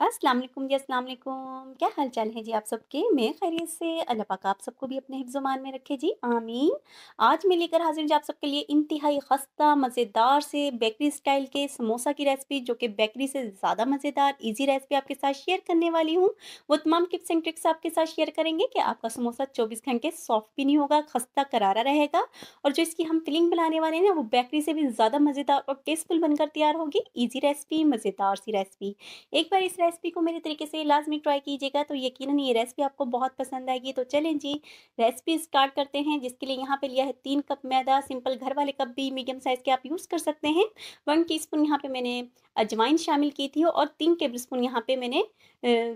अस्सलाम वालेकुम जी, अस्सलाम वालेकुम। क्या हाल-चाल है जी आप सबके? मैं खैरियत से, अल्लाह पाक आप सबको भी अपने हिफ्ज़-ओ-मान में रखे जी, आमीन। आज मैं लेकर हाज़िर हूँ जी आप सबके लिए इंतहाई ख़स्ता, मज़ेदार से बेकरी स्टाइल के समोसा की रेसिपी, जो कि बेकरी से ज़्यादा मज़ेदार, ईज़ी रेसिपी आपके साथ शेयर करने वाली हूँ। वो तमाम टिप्स एंड ट्रिक्स आपके साथ शेयर करेंगे कि आपका समोसा 24 घंटे सॉफ्ट भी नहीं होगा, खस्ता करारा रहेगा और जो इसकी हम फिलिंग बनाने वाले हैं ना, वो बेकरी से भी ज़्यादा मज़ेदार और टेस्टफुल बनकर तैयार होगी। ईज़ी रेसिपी, मज़ेदार सी रेसिपी। एक बार इस रेसिपी को मेरे तरीके से लाज़मी ट्राई कीजिएगा, तो यकीनन ये रेसिपी आपको बहुत पसंद आएगी। तो चलें जी, रेसिपी स्टार्ट करते हैं। जिसके लिए यहाँ पे लिया है 3 कप मैदा, सिंपल घर वाले कप भी मीडियम साइज़ के आप यूज़ कर सकते हैं। 1 टीस्पून यहाँ पे मैंने अजवाइन शामिल की थी और 3 टेबलस्पून यहाँ पे मैंने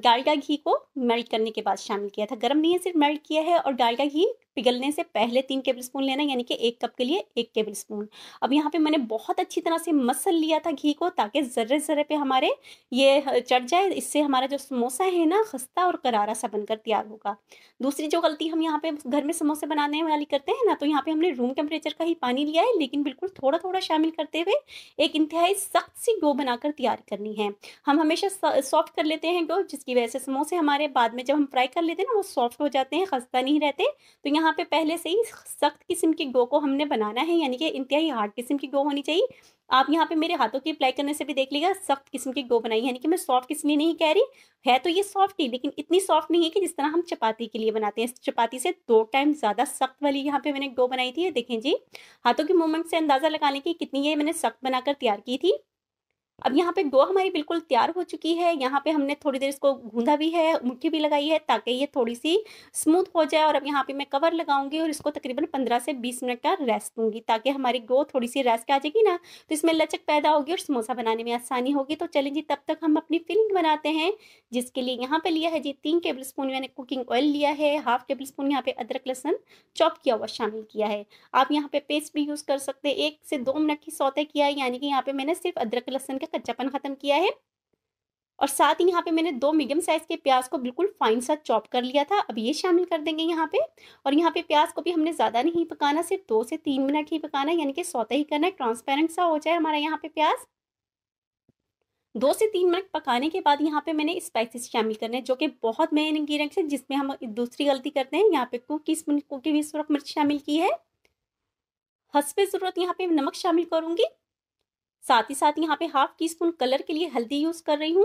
डालडा घी को मेल्ट करने के बाद शामिल किया था। गरम नहीं है, सिर्फ मेल्ट किया है और डालडा घी पिघलने से पहले 3 टेबलस्पून लेना, यानी कि 1 कप के लिए 1 टेबलस्पून। अब यहाँ पे मैंने बहुत अच्छी तरह से मसल लिया था घी को, ताकि ज़र्रे-ज़र्रे पे हमारे ये चढ़ जाए। इससे हमारा जो समोसा है ना, खस्ता और करारा सा बनकर तैयार होगा। दूसरी जो गलती हम यहाँ पे घर में समोसे बनाने वाली करते हैं ना, तो यहाँ पे हमने रूम टेम्परेचर का ही पानी लिया है, लेकिन बिल्कुल थोड़ा-थोड़ा शामिल करते हुए एक इंतहाई सख्त सी डो बनाकर तैयार करनी है। हम हमेशा सॉफ्ट कर लेते हैं डो, जिसकी वजह से समोसे हमारे बाद में जब हम फ्राई कर लेते हैं ना, वो सॉफ्ट हो जाते हैं, खस्ता नहीं रहते। तो यहाँ पे पहले से ही सख्त किस्म की डो को हमने बनाना है, यानी कि इंतहाई हार्ड किस्म की डो होनी चाहिए। आप यहाँ पे मेरे हाथों की अप्लाई करने से भी देख लीजिएगा, सख्त किस्म की डो बनाई है, यानी कि मैं सॉफ्ट इसलिए नहीं कह रही, है तो ये सॉफ्ट ही, लेकिन इतनी सॉफ्ट नहीं है कि जिस तरह हम चपाती के लिए बनाते हैं। चपाती से 2 टाइम ज़्यादा सख्त वाली यहाँ पे मैंने डो बनाई थी। ये देखें जी, हाथों के मूवमेंट से अंदाज़ा लगा लें कि कितनी ये मैंने सख्त बनाकर तैयार की थी। अब यहाँ पे डो हमारी बिल्कुल तैयार हो चुकी है। यहाँ पे हमने थोड़ी देर इसको गूँधा भी है, मुट्ठी भी लगाई है, ताकि ये थोड़ी-सी स्मूथ हो जाए। और अब यहाँ पे मैं कवर लगाऊँगी और इसको तकरीबन 15 से 20 मिनट का रेस्ट दूँगी, ताकि हमारी डो थोड़ी-सी रेस्ट आ जाएगी ना, तो इसमें लचक पैदा होगी और समोसा बनाने में आसानी होगी। तो चलें जी, तब तक हम अपनी फिलिंग बनाते हैं, जिसके लिए यहाँ पे लिया है जी 3 टेबलस्पून मैंने कुकिंग ऑयल लिया है, हाफ टेबलस्पून यहाँ पे अदरक लहसुन चॉप किया हुआ शामिल किया है। आप यहाँ पे पेस्ट भी यूज़ कर सकते हैं। 1 से 2 मिनट ही सौते किया है, यानी कि यहाँ पे मैंने सिर्फ़ अदरक लहसुन का कच्चापन ख़त्म किया है। और साथ ही यहाँ पे मैंने 2 मीडियम साइज़ के प्याज़ को बिल्कुल फाइन सा चॉप कर लिया था। अब ये शामिल कर देंगे यहाँ पे। और यहाँ पे प्याज़ को भी हमने ज़्यादा नहीं पकाना, सिर्फ़ 2 से 3 मिनट ही पकाना है, यानी कि सौते ही करना है, ट्रांसपेरेंट सा हो जाए हमारा यहाँ पे प्याज़। 2 से 3 मिनट पकाने के बाद यहाँ पे मैंने स्पाइसेस शामिल करने हैं, जो कि बहुत मेन इंग्रीडिएंट्स है, जिसमें हम दूसरी गलती करते हैं। यहाँ पे 2 टीस्पून कुटी हुई सुरख मिर्च शामिल की है। हस्बे ज़रूरत यहाँ पे नमक शामिल करूँगी। साथ ही साथ यहाँ पे हाफ टी स्पून कलर के लिए हल्दी यूज़ कर रही हूँ।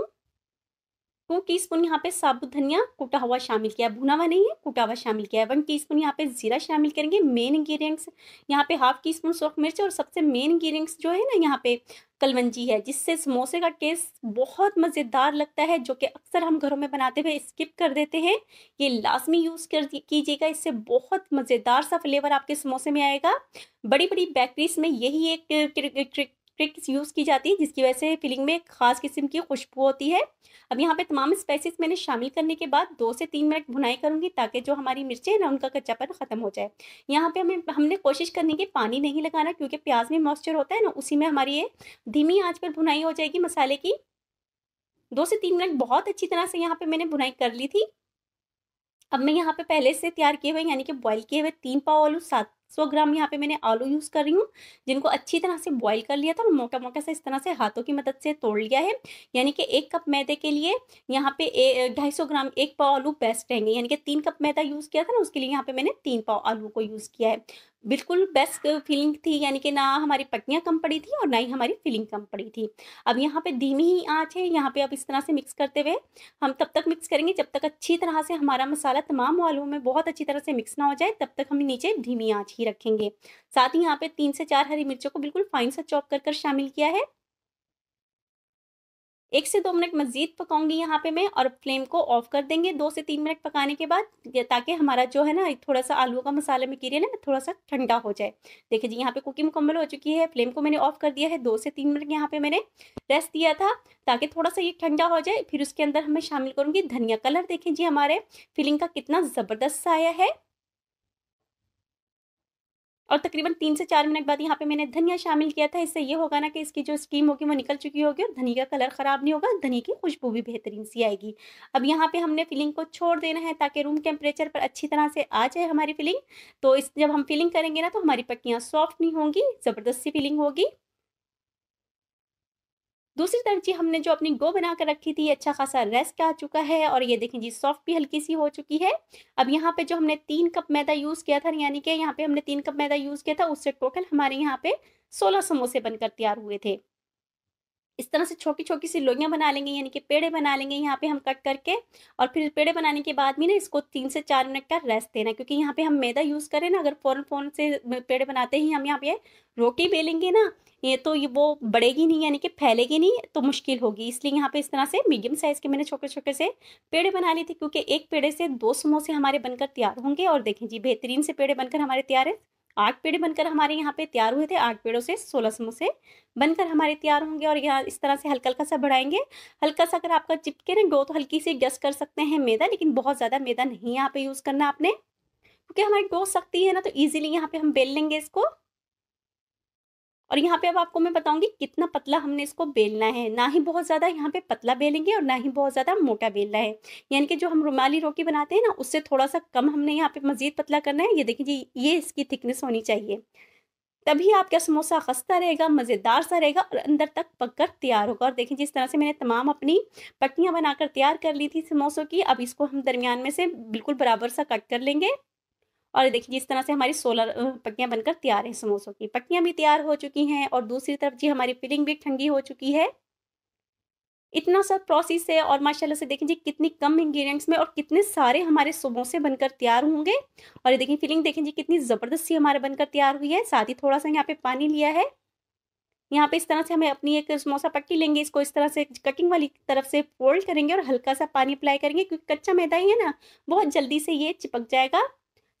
2 टीस्पून यहाँ पे साबुत धनिया कूटा हुआ शामिल किया है, भुना हुआ नहीं है, कूटा हुआ शामिल किया है। 1 टीस्पून यहाँ पे जीरा शामिल करेंगे। मेन इंग्रीडिएंट्स यहाँ पे हाफ टी स्पून सूरख मिर्च और सबसे मेन इंग्रीडिएंट्स जो है ना, यहाँ पे कलवंजी है, जिससे समोसे का टेस्ट बहुत मज़ेदार लगता है, जो कि अक्सर हम घरों में बनाते हुए स्किप कर देते हैं। ये लाज़मी यूज़ कर कीजिएगा, इससे बहुत मज़ेदार सा फ्लेवर आपके समोसे में आएगा। बड़ी-बड़ी बेकरीज़ में यही एक ट्रिक्स यूज़ की जाती है, जिसकी वजह से फिलिंग में एक ख़ास किस्म की खुशबू होती है। अब यहाँ पे तमाम स्पाइसेस मैंने शामिल करने के बाद 2 से 3 मिनट भुनाई करूँगी, ताकि जो हमारी मिर्चें हैं ना, उनका कच्चापन ख़त्म हो जाए। यहाँ पे हमने कोशिश करनी कि पानी नहीं लगाना, क्योंकि प्याज़ में मॉइस्चर होता है ना, उसी में हमारी ये धीमी आँच पर भुनाई हो जाएगी मसाले की। 2 से 3 मिनट बहुत अच्छी तरह से यहाँ पे मैंने भुनाई कर ली थी। अब मैं यहाँ पे पहले से तैयार किए हुए, यानी कि बॉयल किए हुए 3 पाव आलू, 700 ग्राम यहाँ पे मैंने आलू यूज़ कर रही हूँ, जिनको अच्छी तरह से बॉयल कर लिया था और मोटा-मोटा सा इस तरह से हाथों की मदद से तोड़ लिया है। यानी कि 1 कप मैदे के लिए यहाँ पे 250 ग्राम 1 पाव आलू बेस्ट रहेंगे, यानी कि 3 कप मैदा यूज़ किया था ना, उसके लिए यहाँ पे मैंने 3 पाव आलू को यूज़ किया है। बिल्कुल बेस्ट फीलिंग थी, यानी कि ना हमारी पट्टियाँ कम पड़ी थी और ना ही हमारी फिलिंग कम पड़ी थी। अब यहाँ पे धीमी ही आँच है, यहाँ पे अब इस तरह से मिक्स करते हुए हम तब तक मिक्स करेंगे जब तक अच्छी तरह से हमारा मसाला तमाम आलूओं में बहुत अच्छी तरह से मिक्स ना हो जाए, तब तक हम नीचे धीमी आँच ही रखेंगे। साथ ही यहाँ पे 3 से 4 हरी मिर्चों को बिल्कुल फाइन सा चॉप कर शामिल किया है। 1 से 2 मिनट मज़ीद पकाऊँगी यहाँ पे मैं, और फ्लेम को ऑफ कर देंगे 2 से 3 मिनट पकाने के बाद, ताकि हमारा जो है ना, थोड़ा-सा आलूओं का मसाला मटीरियल है ना, थोड़ा-सा ठंडा हो जाए। देखिए जी, यहाँ पे कुकिंग मुकम्मल हो चुकी है, फ्लेम को मैंने ऑफ कर दिया है। 2 से 3 मिनट यहाँ पे मैंने रेस्ट दिया था, ताकि थोड़ा-सा ये ठंडा हो जाए। फिर उसके अंदर मैं शामिल करूँगी धनिया। कलर देखें जी हमारे फिलिंग का कितना ज़बरदस्त सा आया है। और तकरीबन 3 से 4 मिनट बाद यहाँ पे मैंने धनिया शामिल किया था। इससे ये होगा ना कि इसकी जो स्टीम होगी वो निकल चुकी होगी और धनिया का कलर ख़राब नहीं होगा, धनिया की खुशबू भी बेहतरीन सी आएगी। अब यहाँ पे हमने फिलिंग को छोड़ देना है, ताकि रूम टेम्परेचर पर अच्छी तरह से आ जाए हमारी फिलिंग। तो इस जब हम फिलिंग करेंगे ना, तो हमारी पट्टियाँ सॉफ्ट नहीं होंगी, ज़बरदस्त सी फिलिंग होगी। दूसरी तरफ जी हमने जो अपनी डो बना कर रखी थी, अच्छा खासा रेस्ट आ चुका है और ये देखें जी सॉफ्ट भी हल्की-सी हो चुकी है। अब यहाँ पे जो हमने 3 कप मैदा यूज़ किया था, यानी कि यहाँ पे हमने 3 कप मैदा यूज़ किया था, उससे टोटल हमारे यहाँ पे 16 समोसे बनकर तैयार हुए थे। इस तरह से छोटी-छोटी सी लोइयाँ बना लेंगे, यानी कि पेड़े बना लेंगे यहाँ पे हम कट करके, और फिर पेड़े बनाने के बाद में ना इसको 3 से 4 मिनट का रेस्ट देना है, क्योंकि यहाँ पे हम मैदा यूज़ करें ना, अगर फ़ौरन-फ़ौरन से पेड़े बनाते ही हम यहाँ पे रोटी बेलेंगे ना, ये तो ये वो बढ़ेगी नहीं, यानी कि फैलेगी नहीं, तो मुश्किल होगी। इसलिए यहाँ पे इस तरह से मीडियम साइज़ के मैंने छोटे-छोटे से पेड़े बना लिए थे, क्योंकि एक पेड़े से 2 समोसे हमारे बनकर तैयार होंगे। और देखें जी बेहतरीन से पेड़े बनकर हमारे तैयार हैं। 8 पेड़े बनकर हमारे यहाँ पे तैयार हुए थे, 8 पेड़ों से 16 समोसे बनकर हमारे तैयार होंगे। और यहाँ इस तरह से हल्का-हल्का सा बढ़ाएँगे। हल्का-सा अगर आपका चिपके ना डो, तो हल्की-सी एडजस्ट कर सकते हैं मैदा, लेकिन बहुत ज़्यादा मैदा नहीं यहाँ पे यूज़ करना आपने, क्योंकि हमारी डो सख्ती है ना, तो ईज़िली यहाँ पे हम बेल लेंगे इसको। और यहाँ पे अब आपको मैं बताऊँगी कितना पतला हमने इसको बेलना है। ना ही बहुत ज़्यादा यहाँ पे पतला बेलेंगे और ना ही बहुत ज़्यादा मोटा बेलना है। यानी कि जो हम रुमाली रोटी बनाते हैं ना, उससे थोड़ा-सा कम हमने यहाँ पे मज़ीद पतला करना है। ये देखिए जी, ये इसकी थिकनेस होनी चाहिए। तभी आपका समोसा खस्ता रहेगा, मज़ेदार सा रहेगा और अंदर तक पककर तैयार होगा। और देखिए जिस तरह से मैंने तमाम अपनी पट्टियाँ बनाकर तैयार कर ली थी समोसों की, अब इसको हम दरमियान में से बिल्कुल बराबर सा कट कर लेंगे। और देखिए जिस तरह से हमारी 16 पट्टियाँ बनकर तैयार हैं समोसों की। पट्टियाँ भी तैयार हो चुकी हैं और दूसरी तरफ जी हमारी फिलिंग भी ठंडी हो चुकी है। इतना सा प्रोसेस है और माशाल्लाह से देखिए जी कितनी कम इंग्रीडिएंट्स में और कितने सारे हमारे समोसे बनकर तैयार होंगे। और ये देखिए फिलिंग देखिए जी कितनी ज़बरदस्त सी हमारे बनकर तैयार हुई है। साथ ही थोड़ा-सा यहाँ पे पानी लिया है। यहाँ पे इस तरह से हमें अपनी एक समोसा पट्टी लेंगे, इसको इस तरह से कटिंग वाली तरफ से फ़ोल्ड करेंगे और हल्का-सा पानी अप्लाई करेंगे, क्योंकि कच्चा मैदा ही है ना, बहुत जल्दी से ये चिपक जाएगा।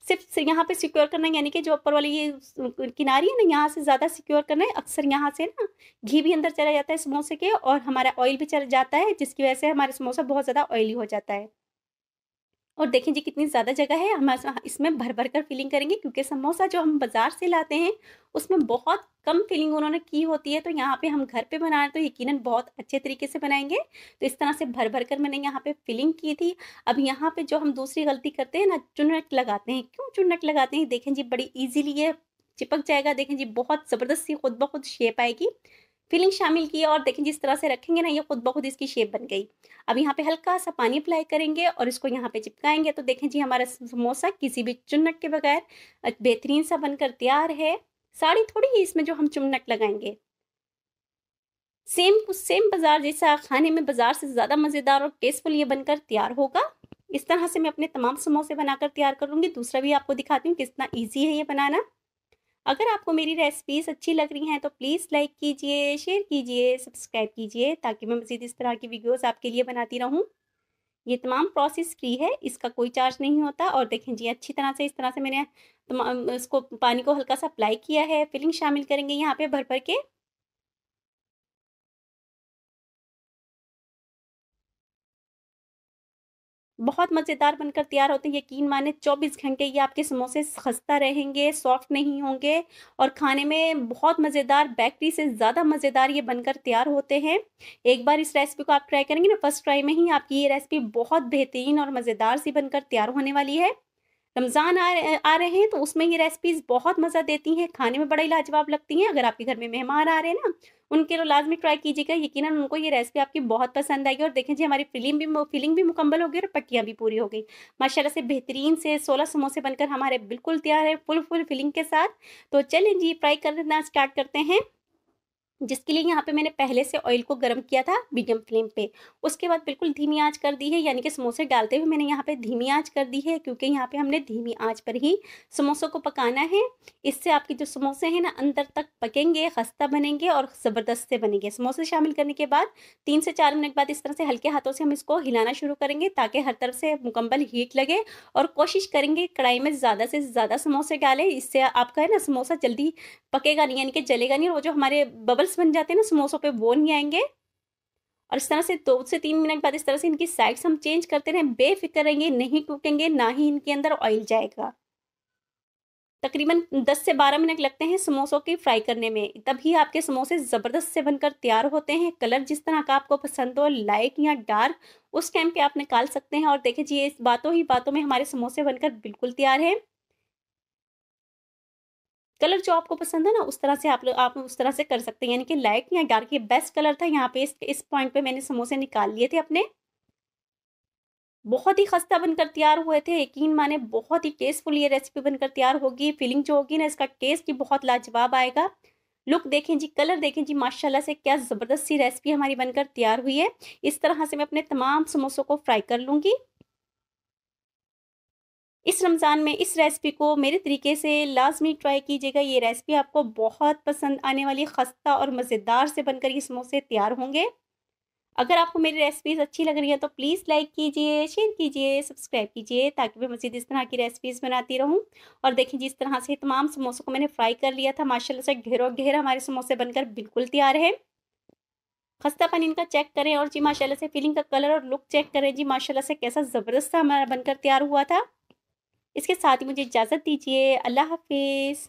सिर्फ़ स यहाँ पे सिक्योर करना है, यानी कि जो ऊपर वाली ये किनारी है ना, यहाँ से ज़्यादा सिक्योर करना है। अक्सर यहाँ से ना घी भी अंदर चला जाता है समोसे के, और हमारा ऑयल भी चला जाता है, जिसकी वज़ह से हमारा समोसा बहुत ज़्यादा ऑयली हो जाता है। और देखें जी कितनी ज़्यादा जगह है, हम इसमें भर-भर कर फिलिंग करेंगे, क्योंकि समोसा जो हम बाज़ार से लाते हैं, उसमें बहुत कम फिलिंग उन्होंने की होती है। तो यहाँ पे हम घर पे बना रहे हैं, तो यकीनन बहुत अच्छे तरीके से बनाएँगे। तो इस तरह से भर-भर कर मैंने यहाँ पे फिलिंग की थी। अब यहाँ पे जो हम दूसरी गलती करते हैं ना, चुन्नट लगाते हैं। क्यों चुन्नट लगाते हैं? देखें जी बड़ी ईज़िली ये चिपक जाएगा। देखें जी बहुत ज़बरदस्त सी खुद ब खुद शेप आएगी। फिलिंग शामिल की और देखें जिस तरह से रखेंगे ना, ये खुद ब खुद इसकी शेप बन गई। अब यहाँ पे हल्का-सा पानी अप्लाई करेंगे और इसको यहाँ पे चिपकाएँगे, तो देखें जी हमारा समोसा किसी भी चुन्नट के बगैर बेहतरीन सा बनकर तैयार है। साड़ी थोड़ी है इसमें जो हम चुन्नट लगाएँगे। सेम टू सेम बाज़ार जैसा, खाने में बाज़ार से ज़्यादा मज़ेदार और टेस्टफुल ये बनकर तैयार होगा। इस तरह से मैं अपने तमाम समोसे बनाकर तैयार करूँगी। दूसरा भी आपको दिखाती हूँ कितना ईज़ी है ये बनाना। अगर आपको मेरी रेसिपीज़ अच्छी लग रही हैं, तो प्लीज़ लाइक कीजिए, शेयर कीजिए, सब्सक्राइब कीजिए, ताकि मैं मज़ीद इस तरह की वीडियोज़ आपके लिए बनाती रहूँ। ये तमाम प्रोसेस फ्री है, इसका कोई चार्ज नहीं होता। और देखें जी अच्छी तरह से इस तरह से मैंने इसको पानी को हल्का-सा अप्लाई किया है। फिलिंग शामिल करेंगे यहाँ पे भर-भर के। बहुत मज़ेदार बनकर तैयार होते हैं, यकीन माने 24 घंटे ये आपके समोसे खस्ता रहेंगे, सॉफ्ट नहीं होंगे और खाने में बहुत मज़ेदार, बेकरी से ज़्यादा मज़ेदार ये बनकर तैयार होते हैं। एक बार इस रेसिपी को आप ट्राई करेंगे ना, फर्स्ट ट्राई में ही आपकी ये रेसिपी बहुत बेहतरीन और मज़ेदार सी बनकर तैयार होने वाली है। रमज़ान आ रहे हैं, तो उसमें ये रेसिपीज़ बहुत मज़ा देती हैं, खाने में बड़ा ही लाजवाब लगती हैं। अगर आपके घर में मेहमान आ रहे हैं ना, उनके लिए लाज़मी ट्राई कीजिएगा, यकीनन उनको ये रेसिपी आपकी बहुत पसंद आएगी। और देखें जी हमारी फिलिंग भी मुकम्मल हो गई और पट्टियाँ भी पूरी हो गई। माशाल्लाह से बेहतरीन से 16 समोसे बनकर हमारे बिल्कुल तैयार है, फुल फिलिंग के साथ। तो चलें जी फ्राई करना स्टार्ट करते हैं। जिसके लिए यहाँ पे मैंने पहले से ऑयल को गर्म किया था मीडियम फ्लेम पे। उसके बाद बिल्कुल धीमी आँच कर दी है, यानी कि समोसे डालते हुए मैंने यहाँ पे धीमी आँच कर दी है, क्योंकि यहाँ पे हमने धीमी आँच पर ही समोसों को पकाना है। इससे आपके जो समोसे हैं ना अंदर तक पकेंगे, खस्ता बनेंगे और ज़बरदस्त से बनेंगे। समोसे शामिल करने के बाद 3 से 4 मिनट बाद इस तरह से हल्के हाथों से हम इसको हिलाना शुरू करेंगे, ताकि हर तरफ से मुकम्मल हीट लगे। और कोशिश करेंगे कढ़ाई में ज़्यादा से ज़्यादा समोसे डालें, इससे आपका है ना समोसा जल्दी पकेगा नहीं, यानी कि जलेगा नहीं, और वो जो हमारे बबल्स बन जाते हैं ना समोसों पे, वो नहीं आएँगे। और इस तरह से 2 से 3 मिनट बाद इस तरह से इनकी साइड्स हम चेंज करते रहें, बेफ़िक्र रहिए, नहीं टूटेंगे, ना ही इनके अंदर ऑयल जाएगा। तकरीबन 10 से 12 मिनट लगते हैं समोसों की फ्राई करने में, तभी आपके समोसे ज़बरदस्त से बनकर तैयार होते हैं। कलर जिस तरह का आपको पसंद हो, लाइट या डार्क, उस टाइम पे आप निकाल सकते हैं। और देखिए जी, इस बातों ही बातों में हमारे समोसे बनकर बिल्कुल तैयार हैं। कलर जो आपको पसंद है ना, उस तरह से आप उस तरह से कर सकते हैं, यानी कि लाइट या डार्क, ये बेस्ट कलर था। यहाँ पे इस पॉइंट पे मैंने समोसे निकाल लिए थे अपने। बहुत ही खस्ता बनकर तैयार हुए थे, यकीन माने बहुत ही टेस्टफुल ये रेसिपी बनकर तैयार होगी। फीलिंग जो होगी ना, इसका टेस्ट ही बहुत लाजवाब आएगा। लुक देखें जी, कलर देखें जी, माशाल्लाह से क्या ज़बरदस्त सी रेसिपी हमारी बनकर तैयार हुई है। इस तरह से मैं अपने तमाम समोसों को फ्राई कर लूँगी। इस रमज़ान में इस रेसिपी को मेरे तरीके से लाज़मी ट्राई कीजिएगा। ये रेसिपी आपको बहुत पसंद आने वाली, खस्ता और मज़ेदार से बनकर ये समोसे तैयार होंगे। अगर आपको मेरी रेसिपीज़ अच्छी लग रही है तो प्लीज़ लाइक कीजिए, शेयर कीजिए, सब्सक्राइब कीजिए, ताकि मैं मज़ीद इस तरह की रेसिपीज़ बनाती रहूँ। और देखिए जिस तरह से तमाम समोसों को मैंने फ्राई कर लिया था, माशाल्लाह से घेरों-घेर हमारे समोसे बनकर बिल्कुल तैयार हैं। खस्तापन इनका चेक करें और जी माशाल्लाह से फिलिंग का कलर और लुक चेक करें जी, माशाल्लाह से कैसा ज़बरदस्त सा हमारा बनकर तैयार हुआ था। इसके साथ ही मुझे इजाज़त दीजिए। अल्लाह हाफ़िज़।